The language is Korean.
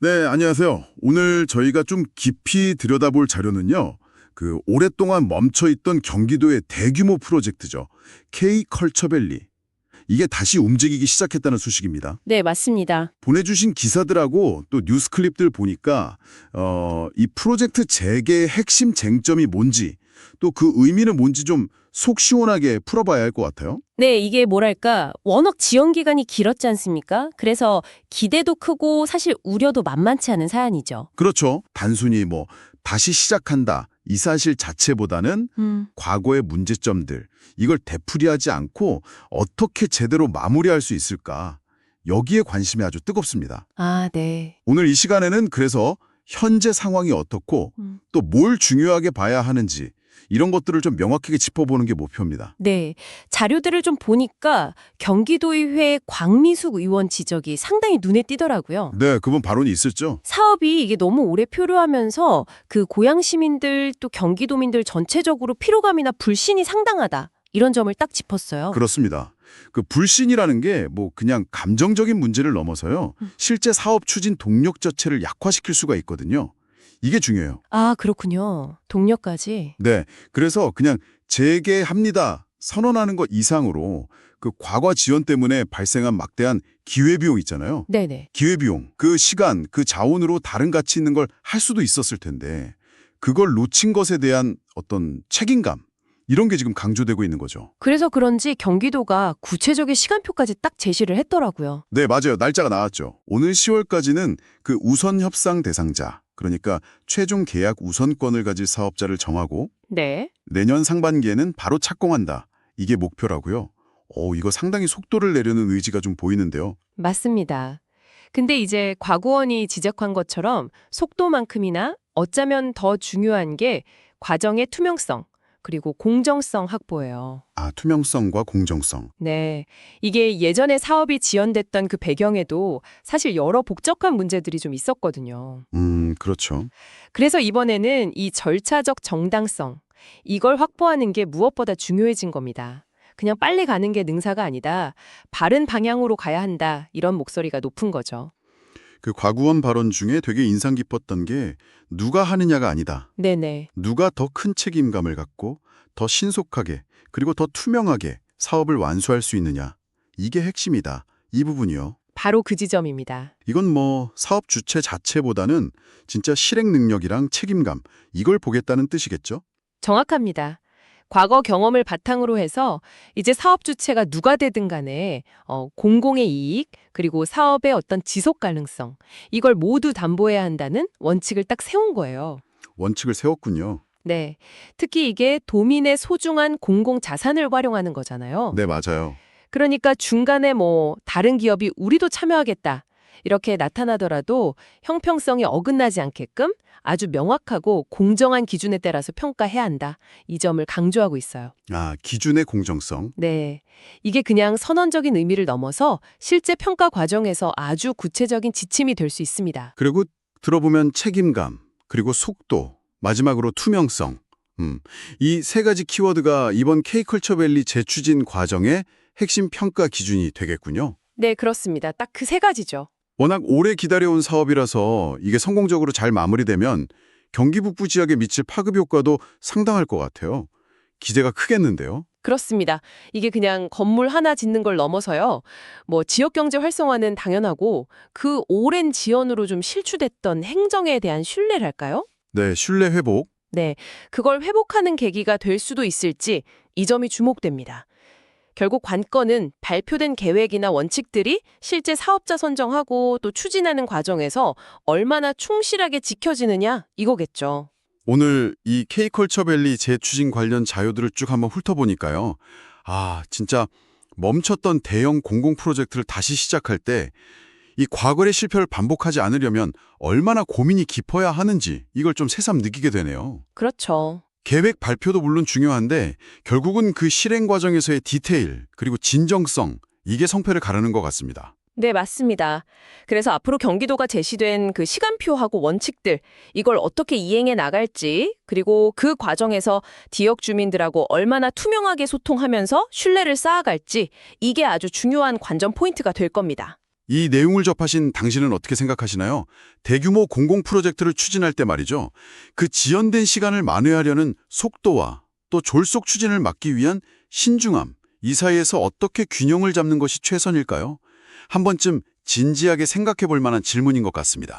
네, 안녕하세요. 오늘 저희가 좀 깊이 들여다볼 자료는요. 오랫동안 멈춰있던 경기도의 대규모 프로젝트죠. K컬처밸리. 이게 다시 움직이기 시작했다는 소식입니다. 네, 맞습니다. 보내주신 기사들하고 또 뉴스 클립들 보니까 이 프로젝트 재개의 핵심 쟁점이 뭔지 또 그 의미는 뭔지 좀 속 시원하게 풀어봐야 할 것 같아요. 네, 이게 뭐랄까, 워낙 지연 기간이 길었지 않습니까? 그래서 기대도 크고 사실 우려도 만만치 않은 사안이죠. 그렇죠. 단순히 다시 시작한다. 이 사실 자체보다는 과거의 문제점들, 이걸 되풀이하지 않고 어떻게 제대로 마무리할 수 있을까? 여기에 관심이 아주 뜨겁습니다. 아, 네. 오늘 이 시간에는 그래서 현재 상황이 어떻고 또 뭘 중요하게 봐야 하는지 이런 것들을 좀 명확하게 짚어보는 게 목표입니다. 네, 자료들을 좀 보니까 경기도의회 광미숙 의원 지적이 상당히 눈에 띄더라고요. 네, 그분 발언이 있었죠? 사업이 이게 너무 오래 표류하면서 그 고향 시민들 또 경기도민들 전체적으로 피로감이나 불신이 상당하다. 이런 점을 딱 짚었어요. 그렇습니다. 불신이라는 게 그냥 감정적인 문제를 넘어서요. 실제 사업 추진 동력 자체를 약화시킬 수가 있거든요. 이게 중요해요. 아, 그렇군요. 동력까지. 네. 그래서 그냥 재개합니다. 선언하는 것 이상으로 과거 지원 때문에 발생한 막대한 기회비용 있잖아요. 네네. 기회비용, 그 시간, 그 자원으로 다른 가치 있는 걸 할 수도 있었을 텐데 그걸 놓친 것에 대한 어떤 책임감, 이런 게 지금 강조되고 있는 거죠. 그래서 그런지 경기도가 구체적인 시간표까지 딱 제시를 했더라고요. 네, 맞아요. 날짜가 나왔죠. 오늘 10월까지는 그 우선 협상 대상자, 그러니까 최종 계약 우선권을 가질 사업자를 정하고 네. 내년 상반기에는 바로 착공한다. 이게 목표라고요. 이거 상당히 속도를 내려는 의지가 좀 보이는데요. 맞습니다. 근데 이제 과구원이 지적한 것처럼 속도만큼이나 어쩌면 더 중요한 게 과정의 투명성, 그리고 공정성 확보예요. 아, 투명성과 공정성. 네. 이게 예전에 사업이 지연됐던 그 배경에도 사실 여러 복잡한 문제들이 좀 있었거든요. 그렇죠. 그래서 이번에는 이 절차적 정당성, 이걸 확보하는 게 무엇보다 중요해진 겁니다. 그냥 빨리 가는 게 능사가 아니다. 바른 방향으로 가야 한다. 이런 목소리가 높은 거죠. 과구원 발언 중에 되게 인상 깊었던 게 누가 하느냐가 아니다. 네네. 누가 더 큰 책임감을 갖고 더 신속하게 그리고 더 투명하게 사업을 완수할 수 있느냐. 이게 핵심이다. 이 부분이요. 바로 그 지점입니다. 이건 사업 주체 자체보다는 진짜 실행 능력이랑 책임감, 이걸 보겠다는 뜻이겠죠? 정확합니다. 과거 경험을 바탕으로 해서 이제 사업 주체가 누가 되든 간에 공공의 이익 그리고 사업의 어떤 지속 가능성 이걸 모두 담보해야 한다는 원칙을 딱 세운 거예요. 원칙을 세웠군요. 네. 특히 이게 도민의 소중한 공공 자산을 활용하는 거잖아요. 네, 맞아요. 그러니까 중간에 다른 기업이 우리도 참여하겠다. 이렇게 나타나더라도 형평성이 어긋나지 않게끔 아주 명확하고 공정한 기준에 따라서 평가해야 한다. 이 점을 강조하고 있어요. 아, 기준의 공정성. 네. 이게 그냥 선언적인 의미를 넘어서 실제 평가 과정에서 아주 구체적인 지침이 될 수 있습니다. 그리고 들어보면 책임감, 그리고 속도, 마지막으로 투명성. 이 세 가지 키워드가 이번 K컬처밸리 재추진 과정의 핵심 평가 기준이 되겠군요. 네, 그렇습니다. 딱 그 세 가지죠. 워낙 오래 기다려온 사업이라서 이게 성공적으로 잘 마무리되면 경기 북부 지역에 미칠 파급 효과도 상당할 것 같아요. 기대가 크겠는데요. 그렇습니다. 이게 그냥 건물 하나 짓는 걸 넘어서요. 지역 경제 활성화는 당연하고 그 오랜 지연으로 좀 실추됐던 행정에 대한 신뢰랄까요? 네, 신뢰 회복. 네, 그걸 회복하는 계기가 될 수도 있을지 이 점이 주목됩니다. 결국 관건은 발표된 계획이나 원칙들이 실제 사업자 선정하고 또 추진하는 과정에서 얼마나 충실하게 지켜지느냐 이거겠죠. 오늘 이 K컬처밸리 재추진 관련 자료들을 쭉 한번 훑어보니까요. 아, 진짜 멈췄던 대형 공공 프로젝트를 다시 시작할 때 이 과거의 실패를 반복하지 않으려면 얼마나 고민이 깊어야 하는지 이걸 좀 새삼 느끼게 되네요. 그렇죠. 계획 발표도 물론 중요한데 결국은 그 실행 과정에서의 디테일 그리고 진정성, 이게 성패를 가르는 것 같습니다. 네, 맞습니다. 그래서 앞으로 경기도가 제시된 그 시간표하고 원칙들, 이걸 어떻게 이행해 나갈지, 그리고 그 과정에서 지역 주민들하고 얼마나 투명하게 소통하면서 신뢰를 쌓아갈지, 이게 아주 중요한 관전 포인트가 될 겁니다. 이 내용을 접하신 당신은 어떻게 생각하시나요? 대규모 공공 프로젝트를 추진할 때 말이죠. 그 지연된 시간을 만회하려는 속도와 또 졸속 추진을 막기 위한 신중함, 이 사이에서 어떻게 균형을 잡는 것이 최선일까요? 한 번쯤 진지하게 생각해 볼 만한 질문인 것 같습니다.